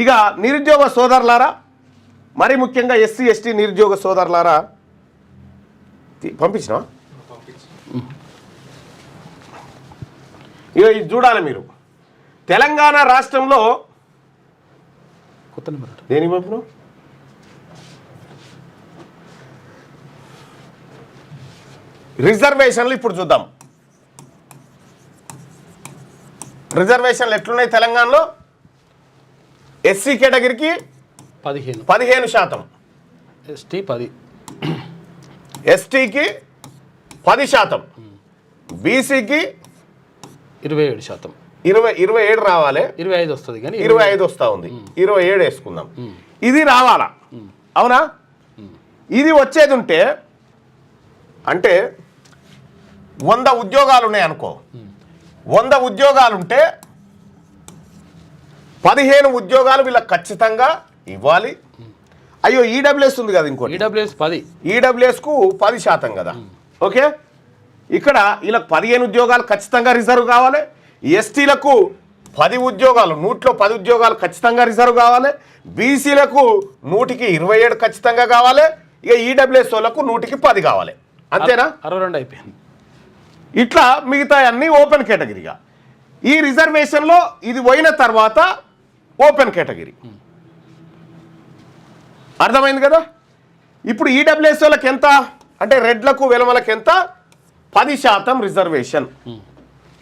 ఇక నిరుద్యోగ సోదరులారా, మరి ముఖ్యంగా ఎస్సీ ఎస్టీ నిరుద్యోగ సోదరులారా, పంపించినా ఇక ఇది చూడాలి మీరు. తెలంగాణ రాష్ట్రంలో కొత్త నెంబర్ దేనికి పంపిన రిజర్వేషన్లు ఇప్పుడు చూద్దాం. రిజర్వేషన్లు ఎట్లున్నాయి తెలంగాణలో? ఎస్సీ కేటగిరీకి 15%, ఎస్టీ 10, ఎస్టీకి 10%, బీసీకి 27%, 27 రావాలి, 25 వస్తుంది కానీ 25 వస్తూ ఉంది, 27 వేసుకుందాం. ఇది రావాలా? అవునా? ఇది వచ్చేది ఉంటే అంటే 100 ఉద్యోగాలు ఉన్నాయి అనుకో, 100 ఉద్యోగాలుంటే 15 ఉద్యోగాలు వీళ్ళకి ఖచ్చితంగా ఇవ్వాలి. అయ్యో ఈడబ్ల్యూఎస్ ఉంది కదా, ఇంకోటి ఈడబ్ల్యూఎస్కు 10% కదా. ఓకే, ఇక్కడ వీళ్ళకి 15 ఉద్యోగాలు ఖచ్చితంగా రిజర్వ్ కావాలి. ఎస్టీలకు 10 ఉద్యోగాలు, 100లో 10 ఉద్యోగాలు ఖచ్చితంగా రిజర్వ్ కావాలి. బీసీలకు 100కి 27 ఖచ్చితంగా కావాలి. ఇక ఈడబ్ల్యూఎస్ వాళ్ళకు 100కి 10 కావాలి. అంతేనా? 62 అయిపోయింది. ఇట్లా మిగతా అన్ని ఓపెన్ కేటగిరీగా. ఈ రిజర్వేషన్లో ఇది పోయిన తర్వాత ఓపెన్ కేటగిరీ. అర్థమైంది కదా? ఇప్పుడు ఈడబ్ల్యూఎస్ వాళ్ళకి ఎంత అంటే రెడ్లకు వెలమలకు ఎంత? 10% రిజర్వేషన్.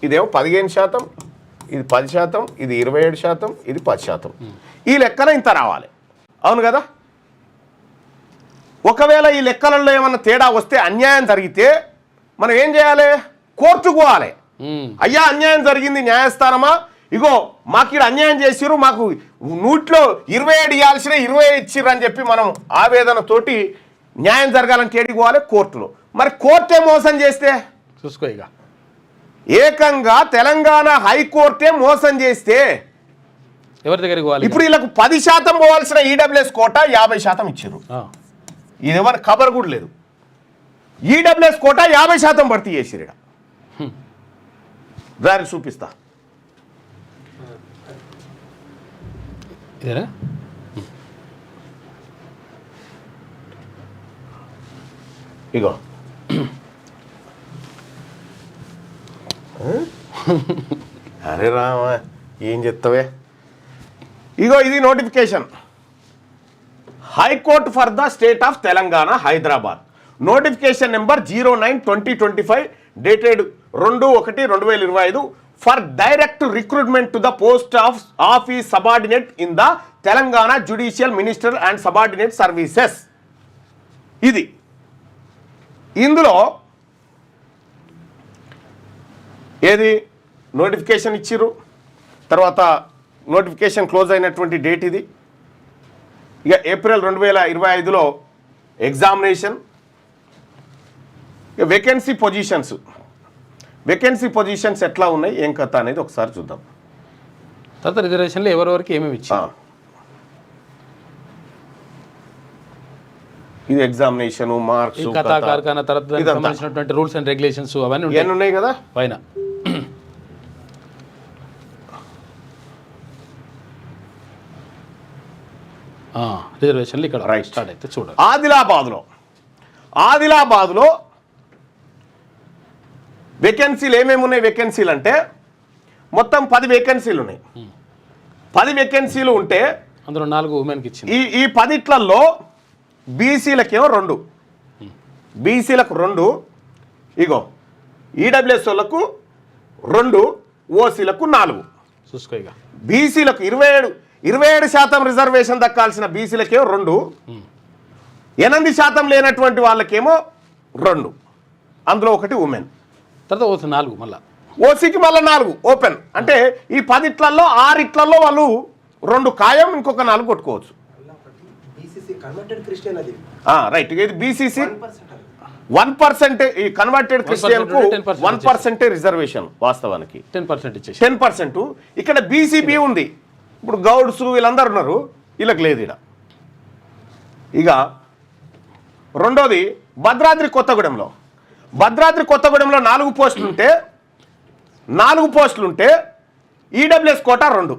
ఇదేమో 15%, ఇది 10%, ఇది 27%, ఇది 10%. ఈ లెక్కన ఇంత రావాలి. అవును కదా? ఒకవేళ ఈ లెక్కలలో ఏమన్నా తేడా వస్తే, అన్యాయం జరిగితే మనం ఏం చేయాలి? కోర్టుకు పోవాలి. అయ్యా అన్యాయం జరిగింది, న్యాయస్థానమా, ఇగో మాకు ఇక్కడ అన్యాయం చేసిరు, మాకు 100లో 27 ఇవ్వాల్సిన 20 ఇచ్చిర్రు అని చెప్పి మనం ఆవేదనతోటి న్యాయం జరగాలని ఏడికి పోవాలి? కోర్టులో. మరి కోర్టే మోసం చేస్తే చూసుకో. ఇక ఏకంగా తెలంగాణ హైకోర్టే మోసం చేస్తే ఎవరి దగ్గరికి పోవాలి? ఇప్పుడు వీళ్ళకు 10% పోవాల్సిన ఈడబ్ల్యూఎస్ కోట 50% ఇచ్చిర్రు. ఇది ఎవరి ఖబర్ కూడా లేదు. ఈడబ్ల్యూఎస్ కోట 50% భర్తీ చేసిరు. దారి చూపిస్తా. ఇదేనా? ఇగో అరే రామా, ఏం చెప్తావే? ఇగో ఇది notification. High court for the state of Telangana, Hyderabad. Notification number 09/2025 dated 2/1/2025 for direct recruitment to the post of office subordinate in the Telangana judicial minister and subordinate services. ఇది ఇందులో ఏది నోటిఫికేషన్ ఇచ్చిర్రు, తర్వాత నోటిఫికేషన్ క్లోజ్ అయినటువంటి డేట్ ఇది. ఇక ఏప్రిల్ 2025లో ఎగ్జామినేషన్. ఇక vacancy positions ఎట్లా ఉన్నాయి, ఏం కథ అనేది ఒకసారి చూద్దాం. తర్వాత రిజర్వేషన్లో ఎవరెవరికి ఏమేమి ఇచ్చారు. ఇది ఎగ్జామినేషన్, మార్క్స్, సంబంధించినటువంటి రూల్స్ అండ్ రెగ్యులేషన్స్ అవన్నీ ఉన్నాయి కదా పైన. రిజర్వేషన్లు ఇక్కడ రైట్ స్టార్ట్ అయితే చూడండి. ఆదిలాబాద్లో వేకెన్సీలు ఏమేమి ఉన్నాయి? వేకెన్సీలు అంటే మొత్తం 10 వేకెన్సీలు ఉన్నాయి. 10 వేకెన్సీలు ఉంటే అందులో 4 ఉమెన్కి ఇచ్చింది. ఈ 10లలో బీసీలకేమో 2, బీసీలకు 2, ఇగో ఈడబ్ల్యూఎస్ వాళ్ళకు 2, ఓసీలకు 4. చూసుకో. ఇక బీసీలకు 27% రిజర్వేషన్ దక్కాల్సిన బీసీలకేమో 2, 8% లేనటువంటి వాళ్ళకేమో 2, అందులో 1 ఉమెన్. తర్వాత ఓసీ 4, మళ్ళీ ఓసీకి మళ్ళీ 4 ఓపెన్. అంటే ఈ 10లలో 6 వాళ్ళు 2 ఖాయం, ఇంకొక 4 కొట్టుకోవచ్చు. రైట్. ఇది బీసీసీ 1%. ఈ కన్వర్టెడ్ క్రిస్టియన్కు 1% రిజర్వేషన్ వాస్తవానికి 10%. ఇక్కడ బీసీబీ ఉంది. ఇప్పుడు గౌడ్స్ వీళ్ళందరూ ఉన్నారు, వీళ్ళకి లేదు ఇక్కడ. ఇక రెండోది భద్రాద్రి కొత్తగూడెంలో 4 పోస్టులు ఉంటే ఈడబ్ల్యూఎస్ కోటా 2,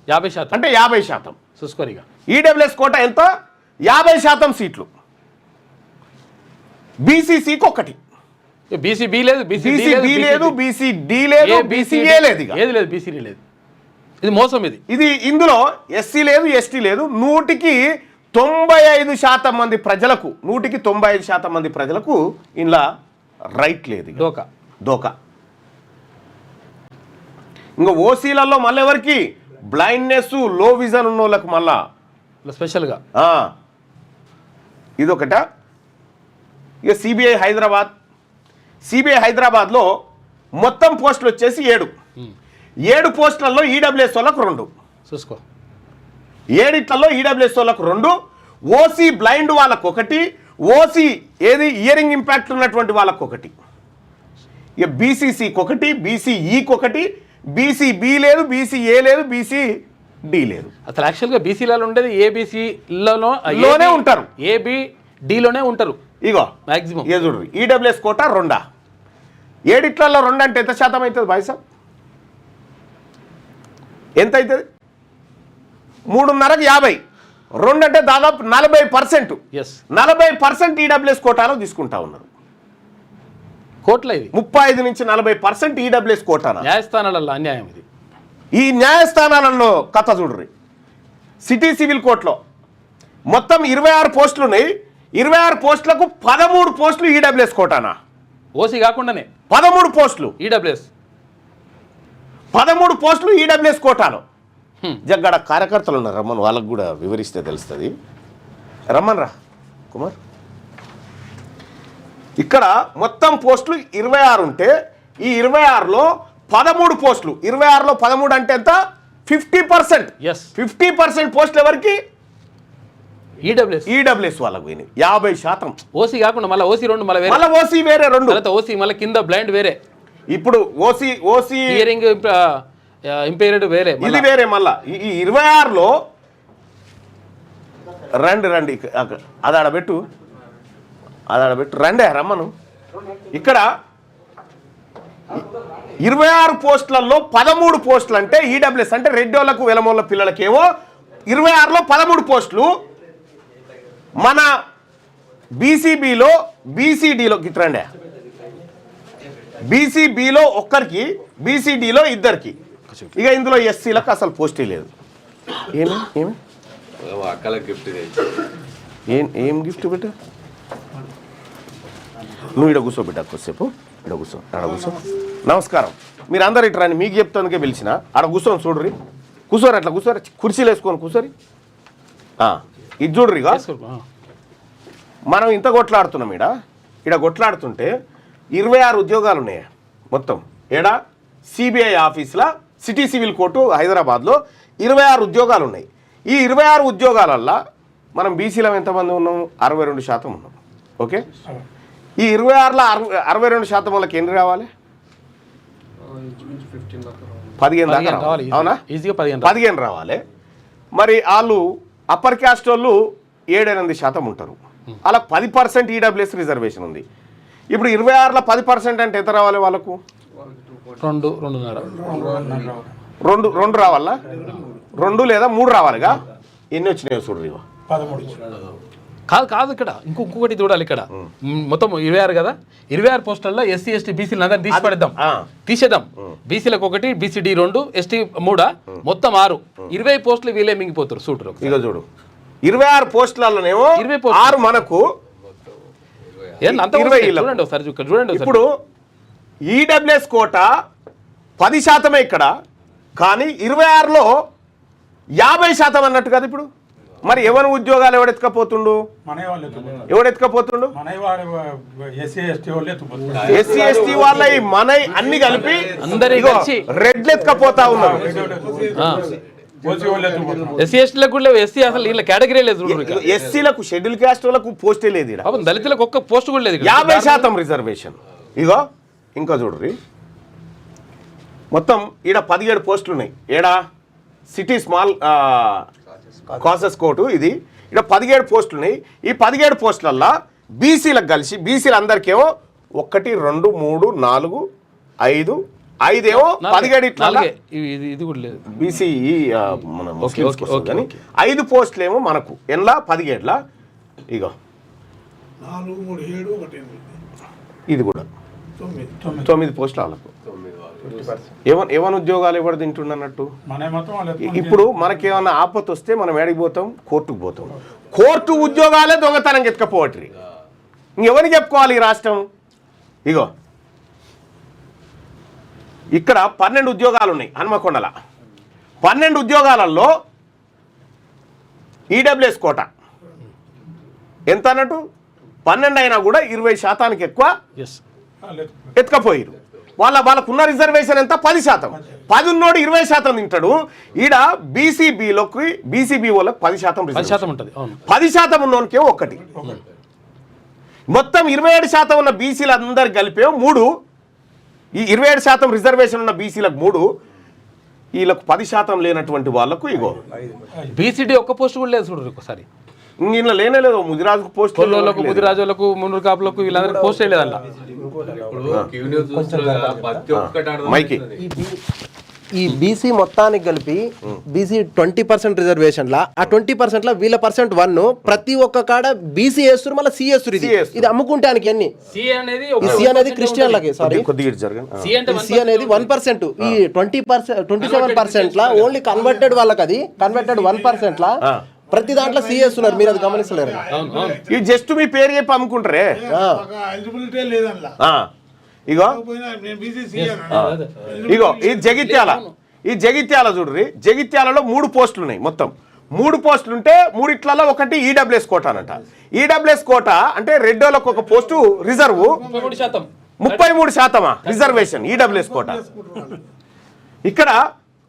50% అంటే 50%. చూసుకోరిగా ఈడబ్ల్యూఎస్ కోట ఎంత? 50% సీట్లు. బీసీసీకి ఒకటి, బీసీబీ లేదు, బీసీబీ లేదు, బీసీడీ లేదు, బీసీఏ లేదు, ఏది లేదు, బీసీడీ లేదు. ఇది మోసం. ఇది ఇందులో ఎస్సీ లేదు, ఎస్టీ లేదు. 95% మంది ప్రజలకు, 95% మంది ప్రజలకు ఇలా రైట్ లేదు. దోకా. ఇంకా ఓసీలలో మళ్ళీ ఎవరికి? బ్లైండ్నెస్, లో విజన్ ఉన్న వాళ్ళకు మళ్ళా స్పెషల్గా ఇదొకట. ఇక సిబిఐ హైదరాబాద్లో మొత్తం పోస్టులు వచ్చేసి 7 పోస్టులలో ఈడబ్ల్యూఎస్ వాళ్ళకు 2 చూసుకో. 7 ఈడబ్ల్యూఎస్ వాళ్ళకు 2, ఓసీ బ్లైండ్ వాళ్ళకు 1, ఓసీ ఏది ఇయరింగ్ ఇంపాక్ట్ ఉన్నటువంటి వాళ్ళకు 1, ఇక బీసీసీకి 1, బీసీఈకి 1, బీసీబీ లేదు, బీసీఏ లేదు, బీసీడీ లేదు. అసలు యాక్చువల్గా బీసీలలో ఉండేది ఏబీసీలోనే ఉంటారు, ఏబిడిలోనే ఉంటారు. ఇగో మ్యాక్సిమం ఏ చూడు, ఈడబ్ల్యూఎస్ కోట 2. 7 2 అంటే ఎంత శాతం అవుతుంది బాయ్ సాబ్? ఎంత అవుతుంది? 3.5కి 50, 2 అంటే దాదాపు 40%. 40% ఈడబ్ల్యూఎస్ కోటాలో తీసుకుంటా ఉన్నారు. కోట్ల ఇది 35 నుంచి 40% ఈడబ్ల్యూఎస్ కోటానా. న్యాయస్థానాలలో అన్యాయం ఇది. ఈ న్యాయస్థానాలలో కథ చూడ్రి. సిటీ సివిల్ కోర్టులో మొత్తం 26 పోస్టులు ఉన్నాయి. 26 పోస్టులకు 13 పోస్టులు ఈడబ్ల్యూఎస్ కోటానా. ఓసీ కాకుండానే 13 పోస్టులు ఈడబ్ల్యూఎస్, 13 పోస్టులు ఈడబ్ల్యూఎస్ కోటాలో. జగ్గడ కార్యకర్తలు ఉన్నారు, రమ్మన్, వాళ్ళకు కూడా వివరిస్తే తెలుస్తుంది. రమ్మన్ రా కుమార్. ఇక్కడ మొత్తం పోస్టులు 26 ఉంటే ఈ 26లో 13 పోస్టులు, 26లో 13 అంటే ఎంత? 50%. 50% పోస్టులు ఎవరికి? ఈడబ్ల్యూఎస్ వాళ్ళకు పోయినాయి 50%. ఓసీ కాకుండా మళ్ళీ ఓసీ 2, మళ్ళీ ఓసీ వేరే 2, ఓసీ మళ్ళీ కింద బ్లైండ్ వేరే. ఇప్పుడు ఓసీ హియరింగ్ ఇంపైర్డ్ వేరే, ఇది వేరే. మళ్ళా ఈ 26లో రండి అది ఆడబెట్టు రండే రమ్మను. ఇక్కడ 26 పోస్టులలో 13 పోస్టులు అంటే ఈడబ్ల్యూఎస్ అంటే రెడ్డోళ్లకు వెలమోళ్ళ పిల్లలకేమో 26లో 13 పోస్టులు. మన బీసీబీలో, బీసీడీలో గిట్రండి, బీసీబీలో ఒక్కరికి, బీసీడీలో 2కి. ఇక ఇందులో ఎస్సీలకు అసలు పోస్టే లేదు. ఏమి ఏం గిఫ్ట్ పెట్టు? నువ్వు ఇక్కడ కూర్చోబెట్టా కొద్దిసేపు, ఇక్కడ కూర్చో, ఆడ కూర్చో. నమస్కారం. మీరు అందరు ఇటు రండి, మీకు చెప్తానికే పిలిచిన. ఆడ కూర్చొని చూడరి, కూర్చోరు, అట్లా కూర్చోరు, కుర్చీలు వేసుకొని కూర్చోరి. ఇది చూడరు. ఇక మనం ఇంత కొట్లాడుతున్నాం. ఇక్కడ కొట్లాడుతుంటే 26 ఉద్యోగాలు ఉన్నాయి మొత్తం. ఏడా సిబిఐ ఆఫీస్లో సిటీ సివిల్ కోర్టు హైదరాబాద్లో 26 ఉద్యోగాలు ఉన్నాయి. ఈ 26 ఉద్యోగాలల్లో మనం బీసీలో ఎంతమంది ఉన్నాం? 62% ఉన్నాం. ఓకే, ఈ 26లో 62% వాళ్ళకి ఎన్ని రావాలి? 15 దాకా రావాలి. అవునా? 15 రావాలి. మరి వాళ్ళు అప్పర్ క్యాస్ట్ వాళ్ళు 7-8% ఉంటారు. అలా 10% ఈడబ్ల్యూఎస్ రిజర్వేషన్ ఉంది. ఇప్పుడు 26లో 10% అంటే ఎంత రావాలి వాళ్ళకు? 2 రావాలా? 2 లేదా 3 రావాలిగా. ఎన్ని వచ్చినాయో చూడరు. 13 కాదు. ఇక్కడ ఇంకొకటి చూడాలి. ఇక్కడ మొత్తం 26 కదా, 26 పోస్టుల్లో ఎస్సీ ఎస్టీ బీసీలు అందరినీ తీసేద్దాం. బీసీలకు 1, బీసీడీ 2, ఎస్టీ 3, మొత్తం 6. 20 పోస్టులు వీళ్ళే మింగిపోతారు. చూడరు. ఇక చూడు, 26 పోస్టులలోనేమో 6 మనకు, చూడండి ఒకసారి. ఇప్పుడు ఈడబ్ల్యూఎస్ కోట 10% ఇక్కడ, కానీ 26లో 50% అన్నట్టు కదా. ఇప్పుడు మరి ఎవరి ఉద్యోగాలు ఎవడెత్తుకపోతుండు? ఎస్సీ ఎస్టీ వాళ్ళ మన అన్ని కలిపి రెడ్లు ఎత్తుకపోతా ఉన్నారు. ఎస్సీలకు, షెడ్యూల్ క్యాస్ట్ వాళ్ళకు పోస్టే లేదు. దళితులకు ఒక్క పోస్ట్ కూడా లేదు. 50% రిజర్వేషన్. ఇగో ఇంకా చూడ్రి, మొత్తం ఈడ 17 పోస్టులు ఉన్నాయి. ఏడా సిటీ స్మాల్ కాసెస్ కోర్టు ఇది. ఇక్కడ 17 పోస్టులు ఉన్నాయి. ఈ 17 పోస్టులల్లో బీసీలకు కలిసి, బీసీలు అందరికేమో 1 2 3 4 5 5 17 ఇట్లా ఇది కూడా లేదు బీసీ మన ముస్లిమ్స్ కానీ 5 పోస్టులు ఏమో మనకు ఎన్లా 17లా ఇగో 4 3 7 1 ఇది కూడా 9 పోస్టులు వాళ్ళకు ఏమన్నా ఉద్యోగాలు ఎవరు తింటున్నట్టు ఇప్పుడు మనకేమన్నా ఆపత్తు వస్తే మనం ఏడికి పోతాం కోర్టుకు పోతాం కోర్టు ఉద్యోగాలే దొంగతనం ఎత్తుకపోవట్రి ఇంకెవరికి చెప్పుకోవాలి ఈ రాష్ట్రం ఇగో ఇక్కడ 12 ఉద్యోగాలు ఉన్నాయి హన్మకొండల 12 ఉద్యోగాలలో ఈడబ్ల్యూఎస్ కోట ఎంత అన్నట్టు 12 అయినా కూడా 20% ఎక్కువ ఎత్తుకపోయారు వాళ్ళకున్న రిజర్వేషన్ ఎంత 10%. 10 ఉన్నోడు 20% తింటాడు. ఈడ బీసీబీలోకి బీసీబీ వాళ్ళకి 10% ఉంటుంది. 10% ఉన్నోనికే ఒకటి. మొత్తం 27% ఉన్న బీసీలు అందరు కలిపే 3. ఈ 27% రిజర్వేషన్ ఉన్న బీసీలకు 3, వీళ్ళకు 10% లేనటువంటి వాళ్ళకు ఇగో బీసీడీ ఒక్క పోస్ట్ కూడా లేదు చూడరు ఒకసారి. ఇందులో లేనే లేదు. ముదిరాజుకు పోస్ట్, ముదిరాజులకు, మున్నూరు కాపులకు వీళ్ళందరికీ పోస్ట్ లేదంట. ఈ బీసీ మొత్తానికి కలిపి బీసీ 20% రిజర్వేషన్లా ఆ 20%లా వీళ్ళ % 1 ప్రతి ఒక్క కాడ బీసీ వేస్తారు, మళ్ళీ సి వేస్తారు. ఇది అమ్ముకుంటానికి అన్ని. సి అనేది క్రిస్టియన్లకి, సారీ సి అనేది 1%. ఈ 27% లా ఓన్లీ కన్వర్టెడ్ వాళ్ళకి, అది కన్వర్టెడ్ 1% లా ప్రతి దాంట్లో సి వేస్తున్నారు. మీరు అది గమనిస్తలేరు. ఇది జస్ట్ మీ పేరు చెప్పి అమ్ముకుంటారే. ఇగో ఇగో ఈ జగిత్యాల, ఈ జగిత్యాల చూడ్రి, జగిత్యాలలో 3 పోస్టులు ఉన్నాయి. మొత్తం 3 పోస్టులు ఉంటే 3 ఒకటి ఈడబ్ల్యూఎస్ కోట అనంట. ఈడబ్ల్యూఎస్ కోట అంటే రెడ్డోళ్ళకు ఒక పోస్టు రిజర్వ్, 33% రిజర్వేషన్ ఈడబ్ల్యూఎస్ కోట. ఇక్కడ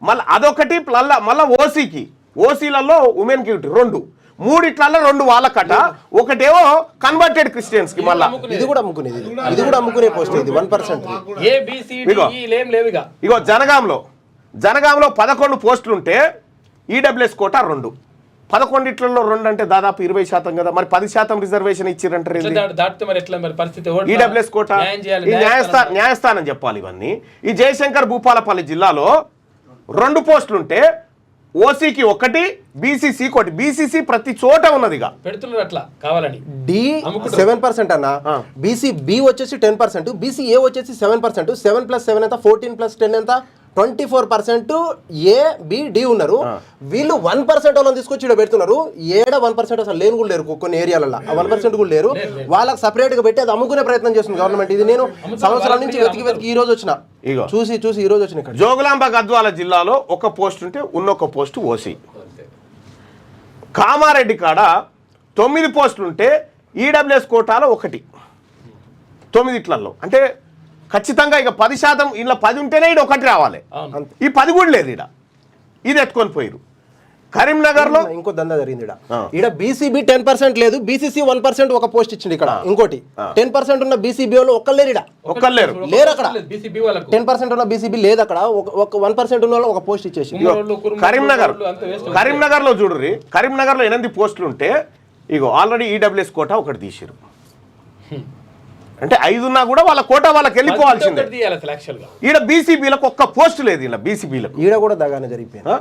మళ్ళీ అదొకటి, మళ్ళా ఓసీకి, ఓసీలలో ఉమెన్ కి 2, 3 వాళ్ళకట. ఒకటేమో కన్వర్టెడ్ క్రిస్టియన్స్ కి. మళ్ళా ఇది కూడా అమ్ముకునేది, ఇది కూడా అమ్ముకునే పోస్ట్. ఇది 1%. ఇగో జనగాంలో 11 పోస్టులు ఉంటే ఈడబ్ల్యూఎస్ కోట 2. 11 2 అంటే దాదాపు 20% కదా. మరి 10% రిజర్వేషన్ ఇచ్చిరంటారు. ఈడబ్ల్యూఎస్ కోట న్యాయస్థానం చెప్పాలి ఇవన్నీ. ఈ జయశంకర్ భూపాలపల్లి జిల్లాలో 2 పోస్టులు ఉంటే ఓసీకి 1, బీసీసీ 1. బీసీసీ ప్రతి చోట ఉన్నదిగా పెడుతున్నారు అట్లా కావాలని. డి 7% అన్న, బీసీ బి వచ్చేసి 10%, బీసీ ఏ వచ్చేసి 7%. 7 + 7 ఎంత? 14 + 10 ఎంత? 24% ఏ బి డి ఉన్నారు. వీళ్ళు 1% వాళ్ళని తీసుకొచ్చి ఇక్కడ పెడుతున్నారు. 1% అసలు లేని కూడా లేరు కొన్ని ఏరియాలలో. 1% కూడా లేరు. వాళ్ళకి సపరేట్ గా పెట్టి అది అమ్ముకునే ప్రయత్నం చేస్తుంది గవర్నమెంట్. ఇది నేను సంవత్సరాల నుంచి వెతికి ఈ రోజు వచ్చిన, చూసి ఈ రోజు వచ్చిన. ఇక్కడ జోగులాంబ గద్వాల జిల్లాలో 1 పోస్ట్ ఉంటే ఉన్నొక పోస్టు ఓసీ. కామారెడ్డి కాడ 9 పోస్టులు ఉంటే ఈడబ్ల్యూఎస్ కోటాలో 1. 9 అంటే ఖచ్చితంగా ఇక 10%, ఇలా 10 ఉంటేనే ఇక్కడ 1 రావాలి. ఈ 10 కూడా లేదు. ఇది ఎత్తుకొని పోయారు. కరీంనగర్ లో ఇంకో దందా జరిగింది. ఇక్కడ బీసీబీ 10% లేదు, బీసీసీ 1% ఒక పోస్ట్ ఇచ్చింది. ఇక్కడ ఇంకోటి 10% ఉన్న బీసీబీ వాళ్ళు ఒక్కలేరు. లేరు అక్కడ 10% ఉన్న బీసీబీ లేదు. అక్కడ 1% ఉన్న వాళ్ళు ఒక పోస్ట్ ఇచ్చేసి. కరీంనగర్ లో చూడుర్రి, కరీంనగర్ లో 8 పోస్టులు ఉంటే ఇగో ఆల్రెడీ ఈడబ్ల్యూఎస్ కోట ఒకటి తీసిరు. అంటే 5 ఉన్నా కూడా వాళ్ళ కోట వాళ్ళకి వెళ్ళిపోవాల్సిందే. ఈడ బీసీబీలకు 1 పోస్ట్ లేదు. ఇలా బీసీబీలకు ఈడ కూడా దగానే జరిగిపోయింది.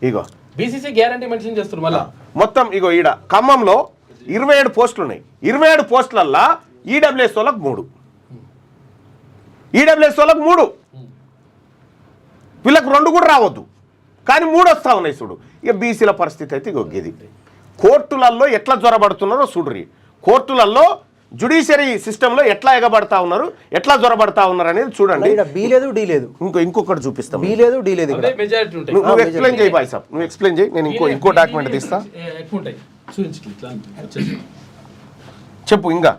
ఇగో బీసీసీ గ్యారంటీ మెన్షన్ చేస్తారు మళ్ళీ మొత్తం. ఇగో ఈడ ఖమ్మంలో 27 పోస్టులు ఉన్నాయి. 27 పోస్టులల్లా ఈడబ్ల్యూఎస్ వాళ్ళకి 3, ఈడబ్ల్యూఎస్ వాళ్ళకి 3, వీళ్ళకి 2 కూడా రావద్దు, కానీ 3 వస్తా ఉన్నాయి చూడు. ఇక బీసీల పరిస్థితి అయితే ఇగో ఇది. కోర్టులలో ఎట్లా జ్వరబడుతున్నారో చూడ్రి. కోర్టులలో జ్యుడిషియరీ సిస్టంలో ఎట్లా ఎగబడతా ఉన్నారు, ఎట్లా జ్వరబడతా ఉన్నారు అనేది చూడండి. బి లేదు, డి లేదు. ఇంకొకటి చూపిస్తాం. బి లేదు, డి లేదు. నువ్వు ఎక్స్ప్లెయిన్ చేయి బాయ్ సాబ్, నువ్వు ఎక్స్ప్లెయిన్ చేయి. నేను ఇంకో డాక్యుమెంట్ తీస్తా. చెప్పు. ఇంకా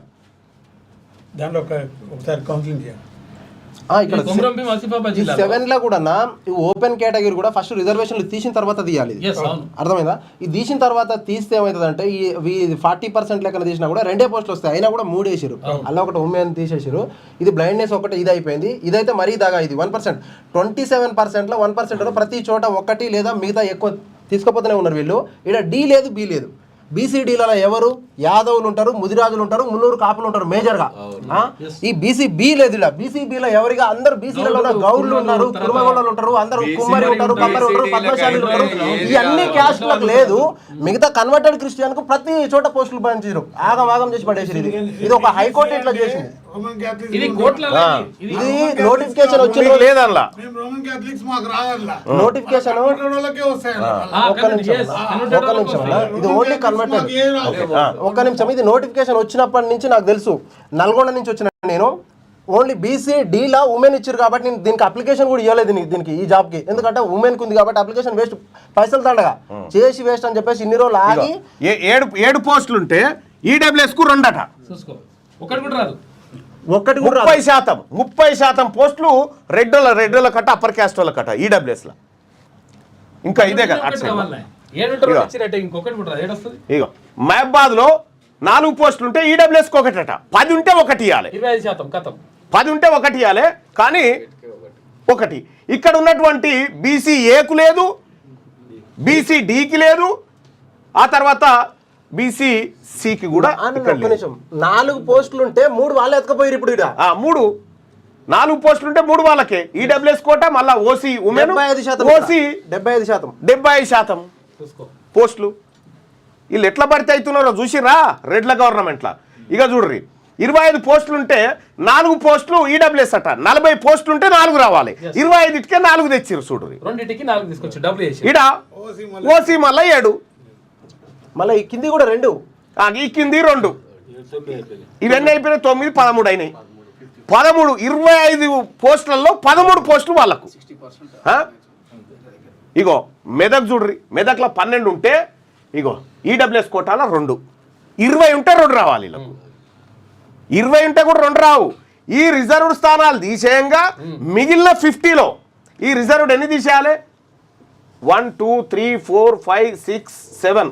దాంట్లో ఒకసారి కౌన్సిలింగ్ చేయాలి. ఇక్కడ 7 లో కూడా ఓపెన్ కేటగిరీ కూడా ఫస్ట్ రిజర్వేషన్లు తీసిన తర్వాత తీయాలి. అర్థమైందా? ఇది తీసిన తర్వాత తీస్తే ఏమవుతుందంటే ఈ 40% లెక్కన తీసినా కూడా 2 పోస్టులు వస్తాయి. అయినా కూడా 3 వేసారు. అలా ఒకటి ఉమెన్ తీసేసారు. ఇది బ్లైండ్నెస్ ఒకటి ఇది అయిపోయింది. ఇదైతే మరీ దాగా ఇది 1%. 27% లో 1% ప్రతి చోట 1 లేదా మిగతా ఎక్కువ తీసుకోపోతూనే ఉన్నారు వీళ్ళు. ఇక్కడ డి లేదు, బి లేదు. బీసీడీలలో ఎవరు యాదవులు ఉంటారు, ముదిరాజులు ఉంటారు, మున్నూరు కాపులు ఉంటారు మేజర్ గా. ఈ బీసీ బి లేదు, ఇలా బీసీ బిలో ఎవరిగా అందరు బీసీలలో ఉన్న గౌడ్లు ఉన్నారు, కుర్మగొండలు ఉంటారు, అందరు కుమ్మరి ఉంటారు, కమ్మరి ఉంటారు, పద్మశాలి ఉంటారు. ఈ అన్ని క్యాస్ట్లకు లేదు. మిగతా కన్వర్టెడ్ క్రిస్టియన్ కు ప్రతి చోట పోస్టులు పంచారు, ఆగం చేసి పడేసారు. ఇది ఒక హైకోర్టు ఇట్లా చేసింది. ఇది కోట్లలో ఇది నోటిఫికేషన్ వచ్చింది లేదల్లా నోటిఫికేషన్ ఇది ఓన్లీ కన్వర్టెడ్. ఒక్క నిమిషం, ఇది నోటిఫికేషన్ వచ్చినప్పటి నుంచి నాకు తెలుసు, నల్గొండ నుంచి వచ్చిన నేను ఓన్లీ బీసీ డీలా ఉమెన్ ఇచ్చారు కాబట్టి నేను దీనికి అప్లికేషన్ కూడా ఇవ్వలేదు దీనికి, ఈ జాబ్కి. ఎందుకంటే ఉమెన్కి ఉంది కాబట్టి అప్లికేషన్ వేస్ట్, పైసలు దండగా చేసి వేస్ట్ అని చెప్పేసి ఇన్ని రోజులు ఆగి 7 పోస్టులు ఉంటే ఈడబ్ల్యూఎస్ కు 2 అట. ఒకటి కూడా రాదు. 30% పోస్టులు రెడ్డోళ్ళ కట్ట, అప్పర్ క్యాస్ట్ వాళ్ళ కట్ట ఈడబ్ల్యూఎస్ లో. ఇంకా ఇదే కదా ఇగో మహబాద్ లో 4 పోస్టులు ఉంటే ఈడబ్ల్యూఎస్ కు 1 అట. 10 ఉంటే 1 ఇవ్వాలి, 10 ఉంటే 1 ఇవ్వాలి. కానీ 1 ఇక్కడ ఉన్నటువంటి బీసీ ఏకు లేదు, బీసీ డికి లేదు, ఆ తర్వాత బీసీ సికి కూడా. 4 పోస్టులు ఉంటే 3 వాళ్ళే ఎత్తుకపోయారు. ఇప్పుడు 4 పోస్టులు ఉంటే 3 వాళ్ళకే ఈడబ్ల్యూఎస్ కోట, మళ్ళా ఓసీ ఉమెన్, ఓసీ 75% పోస్టులు. వీళ్ళు ఎట్లా భర్తీ అవుతున్నారో చూసిరా రెడ్ల గవర్నమెంట్లా. ఇక చూడ్రి, 25 పోస్టులు ఉంటే 4 పోస్టులు ఈడబ్ల్యూఎస్ అట, 40 పోస్టులు ఉంటే 4 రావాలి, 25కే 4 తెచ్చిరు. చూడ్రి, ఈడ ఓసీ మళ్ళా 7, మళ్ళీ ఈ కింది కూడా 2, ఈ కింది 2, ఇవన్నీ అయిపోయినాయి. 9, 13 అయినాయి. 25 పోస్టులలో 13 పోస్టులు వాళ్ళకు. ఇగో మెదక్ చూడ్రి, మెదక్లో 12 ఉంటే ఇగో ఈడబ్ల్యూఎస్ కోటాలో 2, 20 ఉంటే 2 రావాలి వీళ్ళకు. 20 ఉంటే కూడా 2 రావు. ఈ రిజర్వ్డ్ స్థానాలు తీసేయంగా మిగిలిన 50లో ఈ రిజర్వ్డ్ ఎన్ని తీసేయాలి? 1 2 3 4 5 6 7,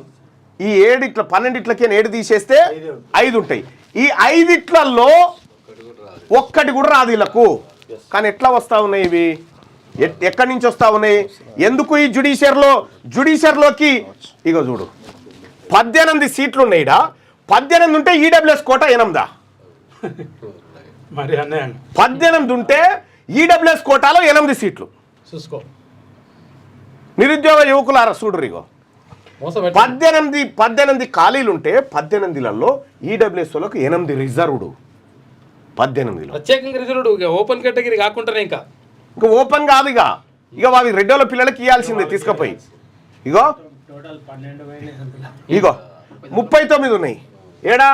ఈ 7 ఇట్లా 12 ఇట్లకి 7 తీసేస్తే 5 ఉంటాయి. ఈ 5 ఇట్లలో 1 కూడా రాదు వీళ్ళకు. కానీ ఎట్లా వస్తా ఉన్నాయి ఇవి? ఎక్కడి నుంచి వస్తా ఉన్నాయి? ఎందుకు ఈ జుడిషియర్లోకి ఇగో చూడు, 18 సీట్లు ఉన్నాయి. 18 ఉంటే ఈడబ్ల్యూఎస్ కోట 8. 18 ఉంటే ఈడబ్ల్యూఎస్ కోటాలో 8 సీట్లు. నిరుద్యోగ యువకులారా చూడరు, ఇగో 18 ఖాళీలు ఉంటే 18లలో ఈడబ్ల్యూఎస్ వాళ్ళకు 8 రిజర్వ్డ్. 18లో ప్రత్యేకంగా రిజర్వ్డ్, ఓపెన్ కేటగిరీ కాకుండా ఇంకా ఓపెన్ కాదు. ఇక అవి రెడ్డోళ్ళ పిల్లలకి ఇవ్వాల్సిందే తీసుకుపోయి. ఇగో 39 ఉన్నాయి. ఏడా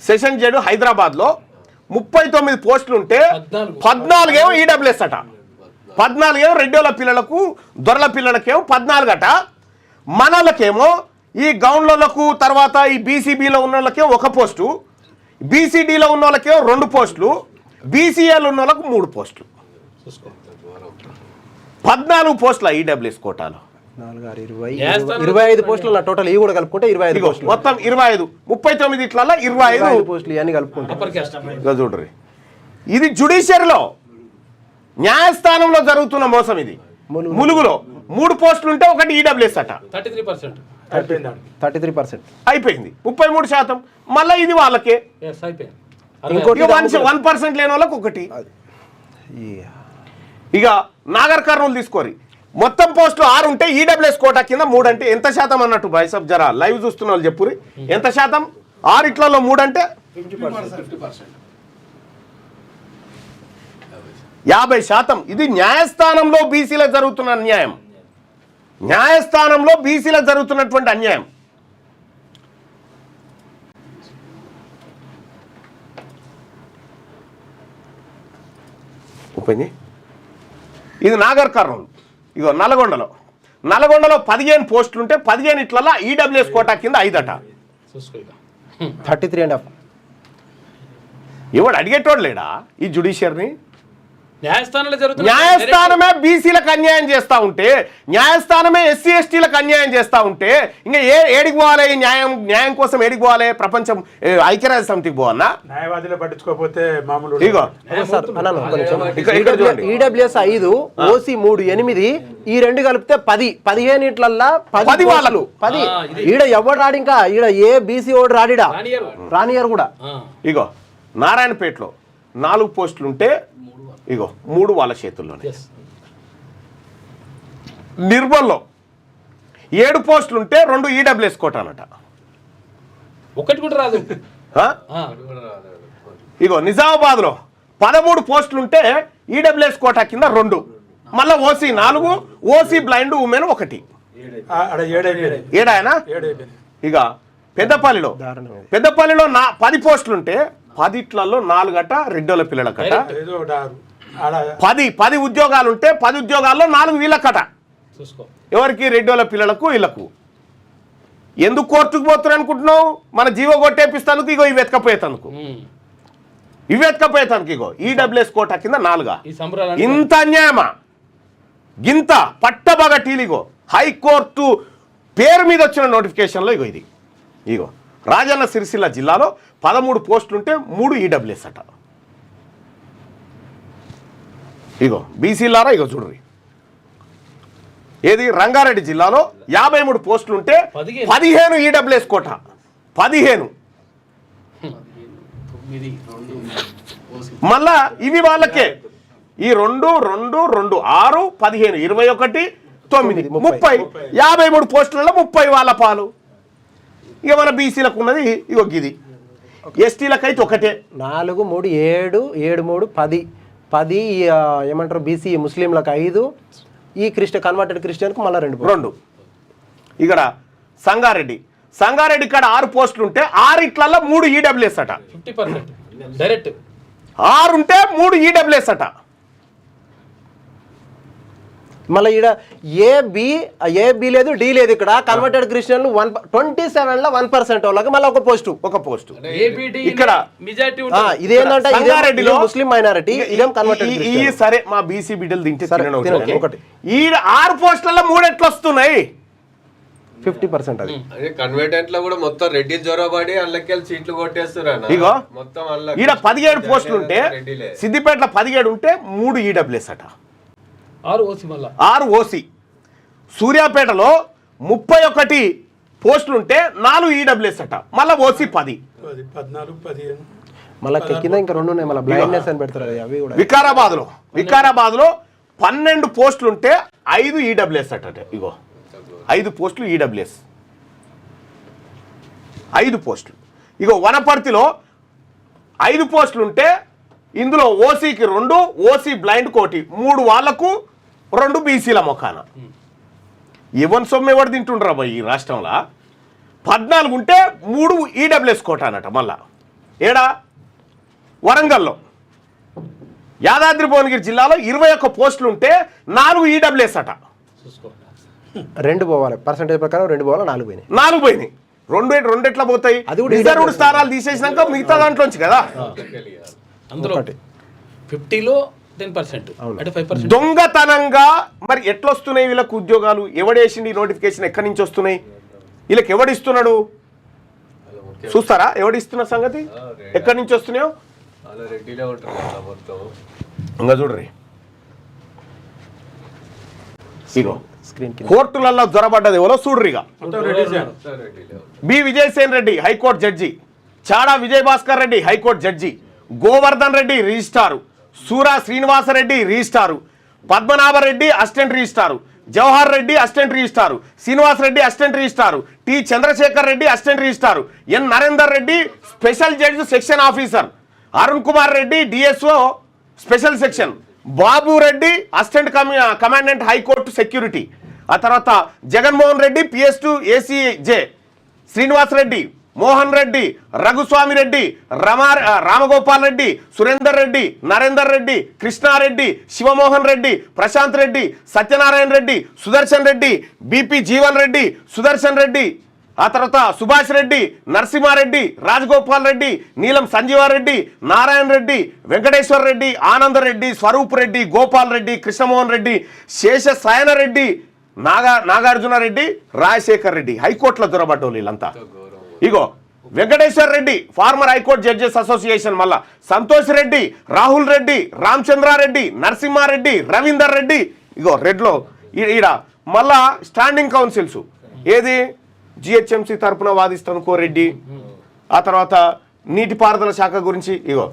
సెషన్ జడ్ హైదరాబాద్లో 39 పోస్టులు ఉంటే 14 ఏమో ఈడబ్ల్యూఎస్ అట, 14 ఏమో రెడ్డోళ్ళ పిల్లలకు, దొరల పిల్లలకేమో 14 అట. మనలకేమో ఈ గౌండ్లకు, తర్వాత ఈ బీసీబీలో ఉన్న వాళ్ళకేమో 1 పోస్టు, బీసీడీలో ఉన్న వాళ్ళకేమో 2 పోస్టులు, బీసీఏలో ఉన్న వాళ్ళకు 3 పోస్టులు. 14 పోస్టుల ఈడబ్ల్యూఎస్ కోటాలో. 25 పోస్టులు టోటల్ ఇవి కూడా కలుపుకుంటే 25 పోస్టులు, మొత్తం 25. 39 ఇట్లా 25 పోస్టులు ఇవన్నీ కలుపుకుంటే చూడ్రి. ఇది జుడిషియరీలో న్యాయస్థానంలో జరుగుతున్న మోసం. ఇది ములుగులో 3 పోస్టులు ఉంటే 1 ఈడబ్ల్యూఎస్ అట, 33% అయిపోయింది. 33%. మళ్ళీ ఇది వాళ్ళకే. ఇంకోటి 1% లేని వాళ్ళకి 1. ఇక నాగర్ కర్నూలు తీసుకోరి, మొత్తం పోస్టులు 6 ఉంటే ఈడబ్ల్యూఎస్ కోటా కింద 3 అంటే ఎంత శాతం అన్నట్టు? బైసబ్ జరా లైవ్ చూస్తున్న వాళ్ళు చెప్పురి, ఎంత శాతం? 6 ఇట్లలో 3 అంటే 50%. ఇది న్యాయస్థానంలో బీసీలకు జరుగుతున్న అన్యాయం, న్యాయస్థానంలో బీసీలకు జరుగుతున్నటువంటి అన్యాయం. ఇది నాగర్ కర్నూలు. ఇగో నల్గొండలో 15 పోస్టులు ఉంటే 15 ఇట్లలో ఈడబ్ల్యూఎస్ కోటా కింద 5 అట, 33.5. ఎవడు అడిగేటోడు లేడా ఈ జుడిషియర్ని? న్యాయస్థానంలో జరుగుతుంది. న్యాయస్థానమే బీసీలకు అన్యాయం చేస్తా ఉంటే, న్యాయస్థానమే ఎస్సీ ఎస్టీలకు అన్యాయం చేస్తా ఉంటే ఇంకా ఏడికి పోవాలి? ఈ న్యాయం కోసం ఏడికి పోవాలి? ప్రపంచం ఐక్యరాజ్య సమితికి పోవన్నా? న్యాయవాదులు పట్టించుకోకపోతే మామూలు ఇగో సార్ అన్నాను ఒక్క నిమిషం. ఇక్కడ చూడండి. ఈడబ్ల్యూఎస్ 5, ఓసీ 3, 8, ఈ రెండు కలిపితే 10, 15 ఇట్లల్లా 10 వాళ్ళు. 10. ఈడ ఎవడు రాడు, ఇంకా ఈడ ఏ బీసీ ఓడు రాడిడా, రానియర్ కూడా. ఇగో నారాయణపేటలో 4 పోస్టులు ఉంటే ఇగో 3 వాళ్ళ చేతుల్లోనే. నిర్మల్లో 7 పోస్టులు ఉంటే 2 ఈడబ్ల్యూఎస్ కోటానట. ఒకటి కూడా రాదు. ఇగో నిజామాబాద్లో 13 పోస్టులు ఉంటే ఈడబ్ల్యూఎస్ కోటా కింద 2, మళ్ళా ఓసీ 4, ఓసీ బ్లైండ్ ఉమెన్ 1. ఏడాయనా? ఇక పెద్దపల్లిలో 10 పోస్టులు ఉంటే 10 4 గట రెడ్డోళ్ళ పిల్లల కట. 10 ఉద్యోగాలు ఉంటే 10 ఉద్యోగాల్లో 4 వీళ్ళ కట. ఎవరికి? రెడ్డోళ్ళ పిల్లలకు వీళ్ళకు. ఎందుకు కోర్టుకు పోతున్నారు అనుకుంటున్నావు? మన జీవో కొట్టేపిస్తానికి ఇగో ఇవి ఎత్తుకపోయేతందుకు, ఇగో ఈడబ్ల్యూఎస్ కోటా కింద 4. ఇంత అన్యాయమా? గింత పట్టబగటీలు. ఇగో హైకోర్టు పేరు మీద వచ్చిన నోటిఫికేషన్లో ఇగో ఇది. ఇగో రాజన్న సిరిసిల్ల జిల్లాలో 13 పోస్టులు ఉంటే 3 ఈడబ్ల్యూఎస్ అట. ఇగో బీసీలారా, ఇగో చూడ్రి. ఏది? రంగారెడ్డి జిల్లాలో 53 పోస్టులు ఉంటే 15 ఈడబ్ల్యూఎస్ కోటా. 15. మళ్ళా ఇవి వాళ్ళకే. ఈ 2, 2, 2, 6, 15, 21, 9, 30. 53 పోస్టులలో 30 వాళ్ళ పాలు. ఇక మన బీసీలకు ఉన్నది ఇగో ఇది. ఎస్టీలకైతే ఒకటే. 4, 3, 7, 7, 3, 10 ఏమంటారు బీసీ ముస్లింలకు 5, ఈ కన్వర్టెడ్ క్రిస్టియన్కు మళ్ళీ 2. ఇక్కడ సంగారెడ్డి ఇక్కడ 6 పోస్టులు ఉంటే 6 ఇట్లల్లో 3 ఈడబ్ల్యూఎస్ అట. 50% డైరెక్ట్. 6 ఉంటే 3 ఈడబ్ల్యూఎస్ అట. మళ్ళీ ఈడ ఏ బి లేదు, డి లేదు. ఇక్కడ కన్వర్టెడ్ క్రిస్టియన్లు 27లో 1% వాళ్ళకి మళ్ళీ ఒక పోస్టు. ఇక్కడ ఇదేంటంటే సంగారెడ్డిలో ముస్లిం మైనారిటీ, ఇదేం కన్వర్టెడ్. ఈ సరే మా బీసీ బిడ్డలు తింటే ఒకటి. ఈ 6 పోస్టులలో 3 ఎట్లా వస్తున్నాయి? 50% అది. కన్వర్టెంట్ లో కూడా మొత్తం రెడ్డి జ్వరబడి అల్లకెళ్ళి సీట్లు కొట్టేస్తున్నారు. ఇగో మొత్తం ఈడ 17 పోస్టులు ఉంటే సిద్దిపేటలో 17 ఉంటే 3 ఈడబ్ల్యూఎస్ అట. 6 ఓసీ. సూర్యాపేటలో 31 పోస్టులు ఉంటే 4 ఈడబ్ల్యూఎస్ అట. మళ్ళీ ఓసీ 10. 14, 15. మళ్ళీ కింద ఇంకా 2 ఉన్నాయి, మళ్ళీ బ్లైండ్నెస్ అని పెడతారు అవి కూడా. వికారాబాద్లో 12 పోస్టులు ఉంటే 5 ఈడబ్ల్యూఎస్ అట. ఇగో 5 పోస్టులు ఈడబ్ల్యూఎస్. 5 పోస్టులు. ఇగో వనపర్తిలో 5 పోస్టులు ఉంటే ఇందులో ఓసీకి 2, ఓసీ బ్లైండ్ 1, 3 వాళ్లకు 2 బీసీల మొఖాన. ఎవరి సొమ్ము ఎవరు తింటుండ్రా బాయ్ ఈ రాష్ట్రంలో? 14 ఉంటే 3 ఈడబ్ల్యూఎస్ కోటా అనట. మళ్ళా ఏడా? వరంగల్లో యాదాద్రి భువనగిరి జిల్లాలో 21 పోస్టులు ఉంటే 4 ఈడబ్ల్యూఎస్ అట. 2 పోవాలి, పర్సెంటేజ్ ప్రకారం 2 పోవాలి, 4 పోయినాయి. 4 పోయినాయి. 2 ఎట్లా పోతాయి? రిజర్వ్డ్ స్థానాలు తీసేసినాక మిగతా దాంట్లోంచి కదా. అందులో 50లో 10%, అంటే 5%. దొంగతనంగా మరి ఎట్లా వస్తున్నాయి వీళ్ళకు ఉద్యోగాలు? ఎవడేసిండి నోటిఫికేషన్? ఎక్కడి నుంచి వస్తున్నాయి? వీళ్ళకి ఎవడిస్తున్నాడు చూస్తారా? ఎవడిస్తున్న సంగతి? ఎక్కడి నుంచి వస్తున్నాయో ఇంకా చూడ్రి. కోర్టులలో జ్వరబడ్డది ఎవరో చూడ్రిగా. B Vijaysen Reddy high court judge, Chada Vijayabhaskar Reddy high court judge, Govardhan Reddy registrar, Sura Srinivasareddy registrar, Padmanabhareddy assistant registrar, Jawahar Reddy assistant registrar, Srinivas Reddy assistant registrar, T Chandrashekar Reddy assistant registrar, N Narender Reddy special judge section officer, Arun Kumar Reddy DSO special section, Babu Reddy assistant commandant high court security, ఆ తర్వాత Jaganmohan Reddy PS2 ACJ, Srinivas Reddy, Mohan Reddy, Raghuswamy Reddy, Ramagopal Reddy, Surender Reddy, Narender Reddy, Krishna Reddy, Sivamohan Reddy, Prashanth Reddy, Satyanarayana Reddy, Sudarshan Reddy, BP Jeevan Reddy, Sudarshan Reddy, ఆ తర్వాత సుభాష్ రెడ్డి, నరసింహారెడ్డి, రాజగోపాల్ రెడ్డి, నీలం సంజీవారెడ్డి, నారాయణ రెడ్డి, వెంకటేశ్వర రెడ్డి, ఆనందరెడ్డి, స్వరూప్ రెడ్డి, గోపాల్ రెడ్డి, కృష్ణమోహన్ రెడ్డి, శేష సాయనరెడ్డి, నాగార్జున రెడ్డి, రాజశేఖర్ రెడ్డి హైకోర్టులో దొరబడ్డోళ్ళు వీళ్ళంతా. ఇగో Venkateswara Reddy former high court judges association, మళ్ళా సంతోష్ రెడ్డి, రాహుల్ రెడ్డి, రామచంద్రారెడ్డి, నరసింహారెడ్డి, రవీందర్ రెడ్డి, ఇగో రెడ్లో ఈడ మళ్ళా స్టాండింగ్ కౌన్సిల్స్ ఏది జిహెచ్ఎంసీ తరపున వాదిస్తాను కోరెడ్డి, ఆ తర్వాత నీటిపారుదల శాఖ గురించి ఇగో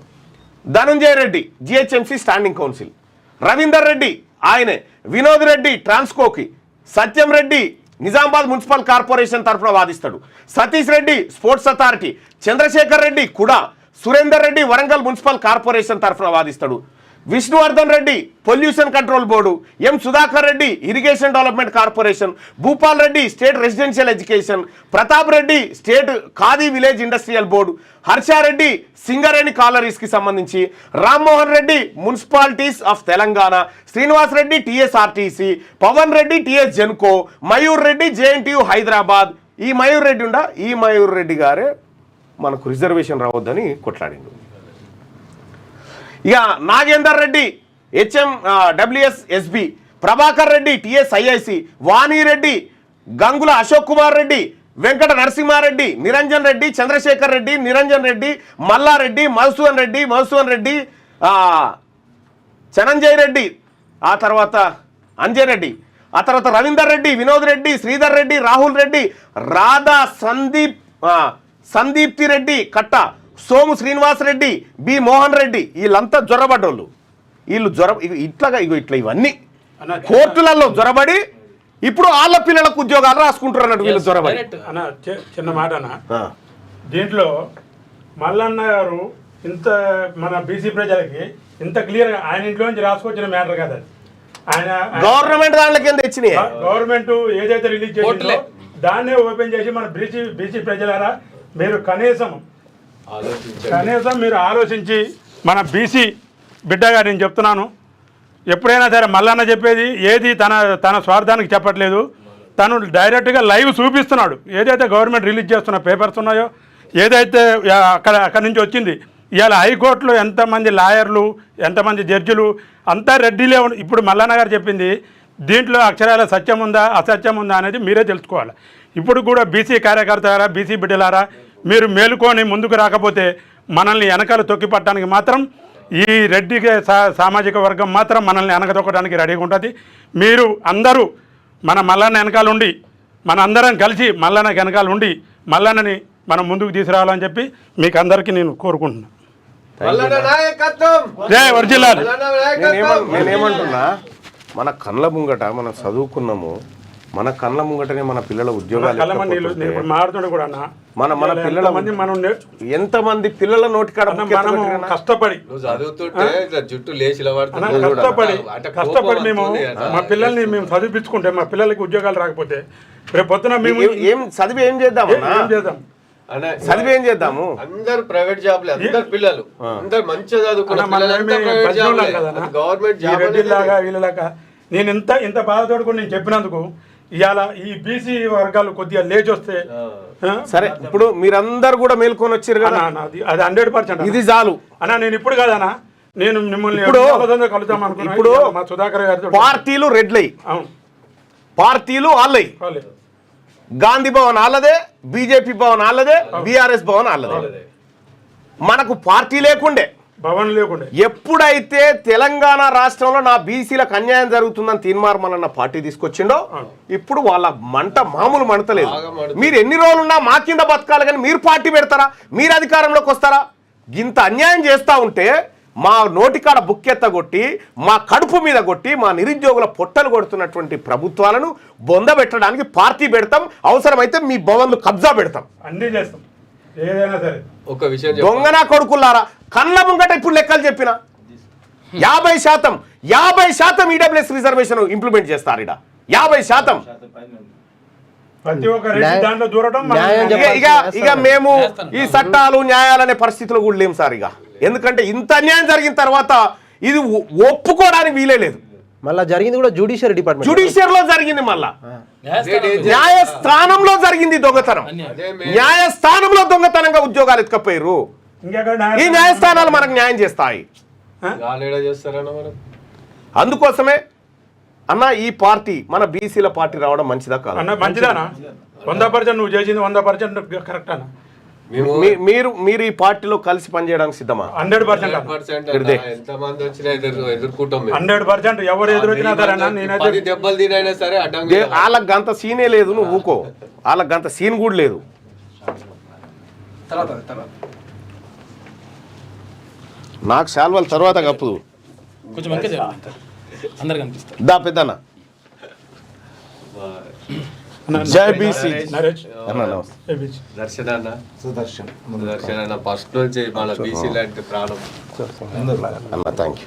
Dhananjaya Reddy GHMC standing counsel, Ravinder Reddy ఆయనే, వినోద్ రెడ్డి ట్రాన్స్కోకి, సత్యం రెడ్డి నిజామాబాద్ మున్సిపల్ కార్పొరేషన్ తరఫున వాదిస్తాడు, సతీష్ రెడ్డి స్పోర్ట్స్ అథారిటీ, చంద్రశేఖర్ రెడ్డి కూడా, సురేందర్ రెడ్డి వరంగల్ మున్సిపల్ కార్పొరేషన్ తరఫున వాదిస్తాడు, Vishnuvardhan Reddy pollution control board, M Sudhakar Reddy irrigation development corporation, Bhupal Reddy state residential education, Pratap Reddy state Khadi village industrial board, Harshareddy Singareni కాలరీస్కి సంబంధించి, Rammohan Reddy municipalities of Telangana, Srinivas Reddy TSRTC, Pavan Reddy TS GENCO, Mayur Reddy JNTU Hyderabad. ఈ మయూర్ రెడ్డి ఈ మయూర్ రెడ్డి గారే మనకు రిజర్వేషన్ రావద్దని కొట్లాడిండు. ఇక నాగేందర్ రెడ్డి HMWS-SB, ప్రభాకర్ రెడ్డి TSIIC, వాణిరెడ్డి, గంగుల అశోక్ కుమార్ రెడ్డి, వెంకట నరసింహారెడ్డి, నిరంజన్ రెడ్డి, చంద్రశేఖర్ రెడ్డి, నిరంజన్ రెడ్డి, మల్లారెడ్డి, మధుసూదన్ రెడ్డి, చనంజయ్ రెడ్డి, ఆ తర్వాత అంజయ్ రెడ్డి, ఆ తర్వాత రవీందర్ రెడ్డి, వినోద్ రెడ్డి, శ్రీధర్ రెడ్డి, రాహుల్ రెడ్డి, రాధా సందీప్తి రెడ్డి కట్ట, సోము శ్రీనివాస్ రెడ్డి, బి మోహన్ రెడ్డి, వీళ్ళంతా జ్వరబడ్డోళ్ళు. వీళ్ళు ఇట్లా ఇవన్నీ కోర్టులలో జ్వరబడి ఇప్పుడు వాళ్ళ పిల్లలకు ఉద్యోగాలు రాసుకుంటారు అన్నట్టు వీళ్ళు జ్వరబడి. అన్న చిన్న మాట అన్న, దీంట్లో మల్లన్న గారు ఇంత మన బీసీ ప్రజలకి ఇంత క్లియర్గా ఆయన ఇంట్లో నుంచి రాసుకొచ్చిన మ్యాటర్ కదా ఆయన గవర్నమెంట్ దాంట్లోకి ఎంత ఇచ్చినాయి, గవర్నమెంట్ ఏదైతే రిలీజ్ చేసిందో దాన్నే ఓపెన్ చేసి మన బీసీ ప్రజలారా మీరు కనీసం మీరు ఆలోచించి మన బీసీ బిడ్డగా నేను చెప్తున్నాను, ఎప్పుడైనా సరే మల్లన్న చెప్పేది ఏది తన స్వార్థానికి చెప్పట్లేదు, తను డైరెక్ట్గా లైవ్ చూపిస్తున్నాడు. ఏదైతే గవర్నమెంట్ రిలీజ్ చేస్తున్న పేపర్స్ ఉన్నాయో, ఏదైతే అక్కడి నుంచి వచ్చింది, ఇవాళ హైకోర్టులో ఎంతమంది లాయర్లు, ఎంతమంది జడ్జిలు అంతా రెడ్డిలే. ఇప్పుడు మల్లన్న గారు చెప్పింది దీంట్లో అక్షరాల సత్యం ఉందా అసత్యం ఉందా అనేది మీరే తెలుసుకోవాలి. ఇప్పుడు కూడా బీసీ కార్యకర్తలారా, బీసీ బిడ్డలారా, మీరు మేలుకొని ముందుకు రాకపోతే మనల్ని వెనకాల తొక్కి పట్టడానికి మాత్రం ఈ రెడ్డి సామాజిక వర్గం మాత్రం మనల్ని వెనకతొక్కడానికి రెడీగా ఉంటుంది. మీరు అందరూ మన మల్లన్న వెనకాల ఉండి, మన అందరం కలిసి మల్లన్న వెనకాల ఉండి మల్లన్నని మనం ముందుకు తీసుకురావాలని చెప్పి మీకు అందరికీ నేను కోరుకుంటున్నాను. నేనేమంటున్నా, మన కళ్ళ ముంగట మనం చదువుకున్నాము, మన కళ్ళ ముంగటనే మన పిల్లల ఉద్యోగాలు మన పిల్లల ఎంతమంది పిల్లల నోటికాడ కష్టపడి జుట్టు లేచి కష్టపడి మేము మా పిల్లల్ని మేము చదివించుకుంటే మా పిల్లలకి ఉద్యోగాలు రాకపోతే రేపు పొద్దున మేము ఏం చదివి ఏం చేద్దాం చదివి ఏం చేద్దాము? అందరు ప్రైవేట్ జాబ్లే, అందరు పిల్లలు అందరు మంచిగా చదువుకున్న గవర్నమెంట్ జాబ్ వీళ్ళలాగా నేను ఇంత బాధతోడు నేను చెప్పినందుకు ఇవాళ ఈ బీసీ వర్గాలు కొద్దిగా లేచి వస్తే సరే. ఇప్పుడు మీరందరూ కూడా మేల్కొని వచ్చారు కదా, అది 100% ఇది చాలు అన్నా. నేను ఇప్పుడు కాదన్నా, నేను మిమ్మల్ని కలుద్దాం అనుకున్నా. ఇప్పుడు మా సుధాకర్ గారితో పార్టీలు రెడ్లై, అవును, పార్టీలు వాళ్ళై, గాంధీ భవన్ వాళ్ళదే, బీజేపీ భవన్ వాళ్ళదే, బీఆర్ఎస్ భవన్ వాళ్ళదే. మనకు పార్టీ లేకుండే, భవన్ లేకుండే. ఎప్పుడైతే తెలంగాణ రాష్ట్రంలో నా బీసీలకు అన్యాయం జరుగుతుందని తీర్మార్మలన్న పార్టీ తీసుకొచ్చిండో ఇప్పుడు వాళ్ళ మంట మామూలు మంటలేదు. మీరు ఎన్ని రోజులున్నా మా కింద బతకాలి కానీ మీరు పార్టీ పెడతారా, మీరు అధికారంలోకి వస్తారా? ఇంత అన్యాయం చేస్తూ ఉంటే మా నోటికాడ బుక్కెత్తగొట్టి, మా కడుపు మీద కొట్టి, మా నిరుద్యోగుల పొట్టలు కొడుతున్నటువంటి ప్రభుత్వాలను బొందబెట్టడానికి పార్టీ పెడతాం, అవసరమైతే మీ భవన్లు కబ్జా పెడతాం, అన్నీ చేస్తాం, ఏదైనా సరే. ఒక విషయం దొంగనా కొడుకులారా, కళ్ళ ముంగట ఇప్పుడు లెక్కలు చెప్పిన 50% ఈడబ్ల్యూఎస్ రిజర్వేషన్ ఇంప్లిమెంట్ చేస్తారు. ఇడ 50% ప్రతి ఒక్క రెడ్డి దాంట్లో దూరడం. ఇక మేము ఈ చట్టాలు న్యాయాలనే పరిస్థితులు కూడా లేము సార్. ఇక ఎందుకంటే ఇంత అన్యాయం జరిగిన తర్వాత ఇది ఒప్పుకోవడానికి వీలే లేదు. మళ్ళీ జరిగింది కూడా జ్యుడిషియరీ డిపార్ట్మెంట్. జ్యుడిషియరీలో జరిగింది, మళ్ళా న్యాయస్థానంలో జరిగింది దొంగతనం. న్యాయస్థానంలో దొంగతనంగా ఉద్యోగాలు ఎత్తుకపోయారు. ఈ న్యాయస్థానాలు మనకు న్యాయం చేస్తాయి. చేస్తారన్న మనం అందుకోసమే అన్న ఈ పార్టీ మన బీసీల పార్టీ రావడం మంచిదా కాదు? అన్న మంచిదానా? 100% నువ్వు చేసింది 100% కరెక్ట్ అన్న. మీరు ఈ పార్టీలో కలిసి పనిచేయడానికి సిద్ధమా? 100% ఎంతమంది వచ్చినా ఎదుర్కొంటాం 100%. ఎవరు ఎదురొచ్చినా సరే అన్న, నేనైతే దెబ్బలు తినైనా సరే అడ్డంగా వాళ్ళకి గంత సీనే లేదు, నువ్వు ఊకో. వాళ్ళకి గంత సీన్ కూడా లేదు. నాకు శాల్వాల తర్వాత కప్పు కొంచెం అందరు కనిపిస్తారు. దా పెద్దన్న. జై బీసీ. దర్శన అన్న, సుదర్శన్ అన్న ఫస్ట్ నుంచి మన బీసీ లాంటి ప్రాణం. అన్న థ్యాంక్ యూ.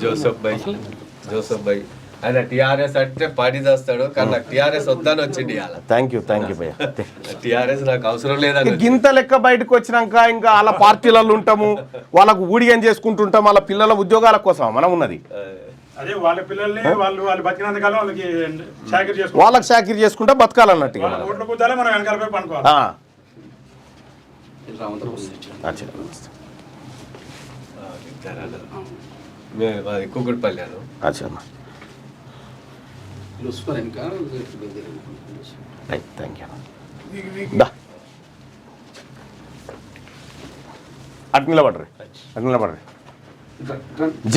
జోసఫ్ బై ఆయన టిఆర్ఎస్ అంటే పడి చేస్తాడు, కానీ నాకు టిఆర్ఎస్ వద్దని వచ్చింది ఇవాళ. థ్యాంక్ యూ భయ్య. టిఆర్ఎస్ నాకు అవసరం లేదని గింత లెక్క బయటకు వచ్చినాక ఇంకా వాళ్ళ పార్టీలలో ఉంటాము, వాళ్ళకు ఊడిగం చేసుకుంటుంటాం, వాళ్ళ పిల్లల ఉద్యోగాల కోసం మనం ఉన్నది. అదే వాళ్ళ పిల్లల్ని వాళ్ళు బతికినంత కాలం వాళ్ళకి చాకరీ చేసుకోవాలి, వాళ్ళకి చాకరీ చేసుకుంటా బతకాలన్నట్టుగా. ఓట్లు కూర్చోాలి, మనం వెనకాలపై పనుకోవాలి. కుకుట్పల్లి అను థ్యాంక్ యూ. అటు నిలబడ్రి.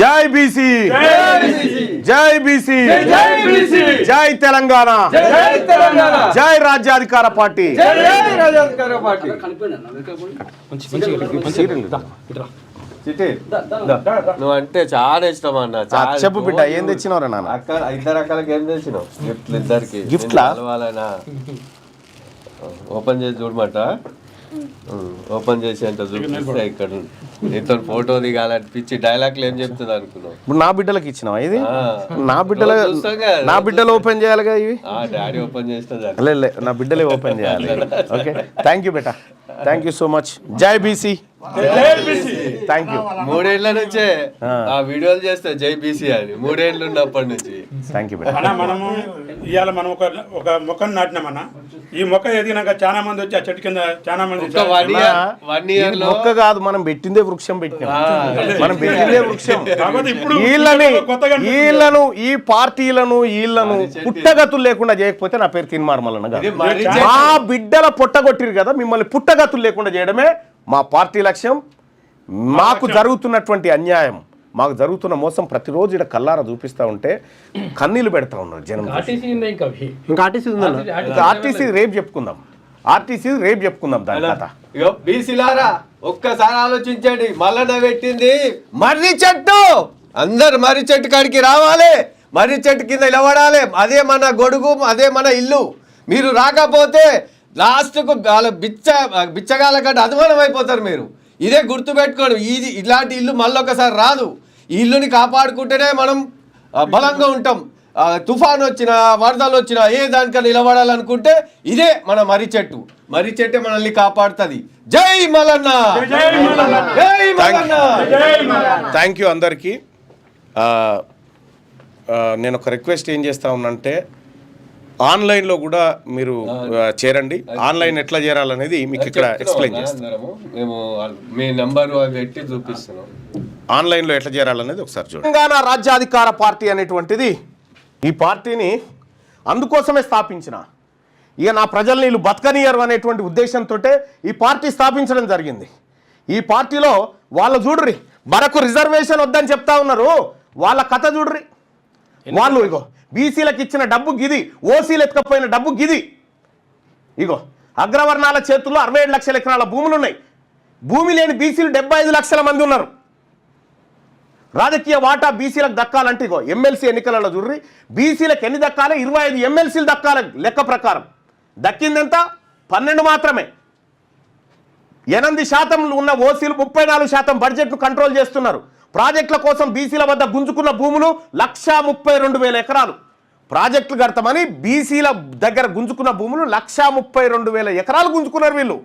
జై బీసీ, జై బీసీ, జై తెలంగాణ, జై రాజ్యాధికార పార్టీ. నువ్వు అంటే చాలా ఇష్టం అన్న. చెప్పు బిడ్డ, ఏం తెచ్చినవరా నాన్న? ఇద్దరు రకాలకి ఏం తెచ్చినావు? గిఫ్ట్లు ఇద్దరికి. గిఫ్ట్లా? ఓపెన్ చేసి చూడమాట. ఓపెన్ చేసి అంటే చూపిస్తే ఇక్కడ నీతో ఫోటో దిగాలనిపించి డైలాగ్లు ఏం చెప్తుంది అనుకున్నావు? ఇప్పుడు నా బిడ్డలకు ఇచ్చినావా ఇది? నా బిడ్డలు ఓపెన్ చేయాలిగా ఇవి. డాడీ ఓపెన్ చేసిన లే, నా బిడ్డలే ఓపెన్ చేయాలి. Okay, thank you beta, thank you so much. జై బీసీ, థ్యాంక్ యూ. 3 ఏళ్ల నుంచే ఆ వీడియోలు చేస్తే జై బీసీ అని 3 ఏళ్ళు ఉన్నప్పటి నుంచి. థ్యాంక్ యూ బేటా. మనము ఇవాళ మనం ఒక మొక్కను నాటినామన్నా, ఈ మొక్క ఎదిగినాక చాలా మంది వచ్చి ఆ చెట్టు కింద చాలా మంది మొక్క కాదు, మనం పెట్టిందే వృక్షం పెట్టినాం. మనం పెట్టిందే వృక్షం. వీళ్ళను ఈ పార్టీలను పుట్టగతులు లేకుండా చేయకపోతే నా పేరు తిన్మార్మలన్న కాదు. మా బిడ్డల పొట్టగొట్టిరు కదా, మిమ్మల్ని పుట్టగతులు లేకుండా చేయడమే మా పార్టీ లక్ష్యం. మాకు జరుగుతున్నటువంటి అన్యాయం, మాకు జరుగుతున్న మోసం ప్రతిరోజు ఇక్కడ కల్లారా చూపిస్తా ఉంటే కన్నీళ్లు పెడతా ఉన్నారు జనం. ఆర్టీసీ రేపు చెప్పుకుందాం దాని కథ. బీసీలారా ఒక్కసారి ఆలోచించండి. మల్లన్న పెట్టింది మర్రి చెట్టు, అందరు మర్రి చెట్టు కాడికి రావాలి, మర్రి చెట్టు కింద నిలబడాలి. అదే మన గొడుగు, అదే మన ఇల్లు. మీరు రాకపోతే లాస్ట్కు బిచ్చగాల కంటే అధమానం అయిపోతారు మీరు. ఇదే గుర్తుపెట్టుకోండి. ఇలాంటి ఇల్లు మళ్ళొకసారి రాదు. ఈ ఇల్లుని కాపాడుకుంటేనే మనం బలంగా ఉంటాం. తుఫాన్ వచ్చినా, వరదలు వచ్చినా ఏ దానికన్నా నిలబడాలనుకుంటే ఇదే మన మర్రి చెట్టే మనల్ని కాపాడుతుంది. జై మల్లన్న, జై మల్లన్న. థ్యాంక్ యూ అందరికీ. నేను ఒక రిక్వెస్ట్ ఏం చేస్తా ఉన్నంటే, ఆన్లైన్లో కూడా మీరు చేరండి. ఆన్లైన్ ఎట్లా చేరాలనేది మీకు ఇక్కడ ఎక్స్ప్లెయిన్ చేస్తాము. మీ నంబర్ పెట్టి చూపిస్తున్నాం. ఆన్లైన్లో ఎట్లా చేరాలనేది ఒకసారి చూడండి. తెలంగాణ రాజ్యాధికార పార్టీ అనేటువంటిది, ఈ పార్టీని అందుకోసమే స్థాపించిన, ఇక నా ప్రజల్ని వీళ్ళు బతకనియరు అనేటువంటి ఉద్దేశంతో ఈ పార్టీ స్థాపించడం జరిగింది. ఈ పార్టీలో వాళ్ళు చూడ్రి, మనకు రిజర్వేషన్ వద్దని చెప్తా ఉన్నారు, వాళ్ళ కథ చూడ్రి. వాళ్ళు ఇగో బీసీలకు ఇచ్చిన డబ్బు గిది, ఓసీలు ఎత్తుకపోయిన డబ్బు గిది. ఇగో అగ్రవర్ణాల చేతుల్లో 67 లక్షల ఎకరాల భూములు ఉన్నాయి. భూమి లేని బీసీలు 75 లక్షల మంది ఉన్నారు. రాజకీయ వాటా బీసీలకు దక్కాలంటే ఇగో ఎమ్మెల్సీ ఎన్నికలలో చూడ్రి, బీసీలకు ఎన్ని దక్కాలి? 25 ఎమ్మెల్సీలు దక్కాలి లెక్క ప్రకారం. దక్కిందెంత? 12 మాత్రమే. 8% ఉన్న ఓసీలు 34% బడ్జెట్ను కంట్రోల్ చేస్తున్నారు. ప్రాజెక్టుల కోసం బీసీల వద్ద గుంజుకున్న భూములు 132,000 ఎకరాలు. ప్రాజెక్టులు కడతామని బీసీల దగ్గర గుంజుకున్న భూములు 132,000 ఎకరాలు గుంజుకున్నారు వీళ్ళు.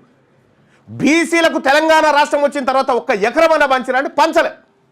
బీసీలకు తెలంగాణ రాష్ట్రం వచ్చిన తర్వాత ఒక్క ఎకరం అన్న పంచరంటే పంచలే.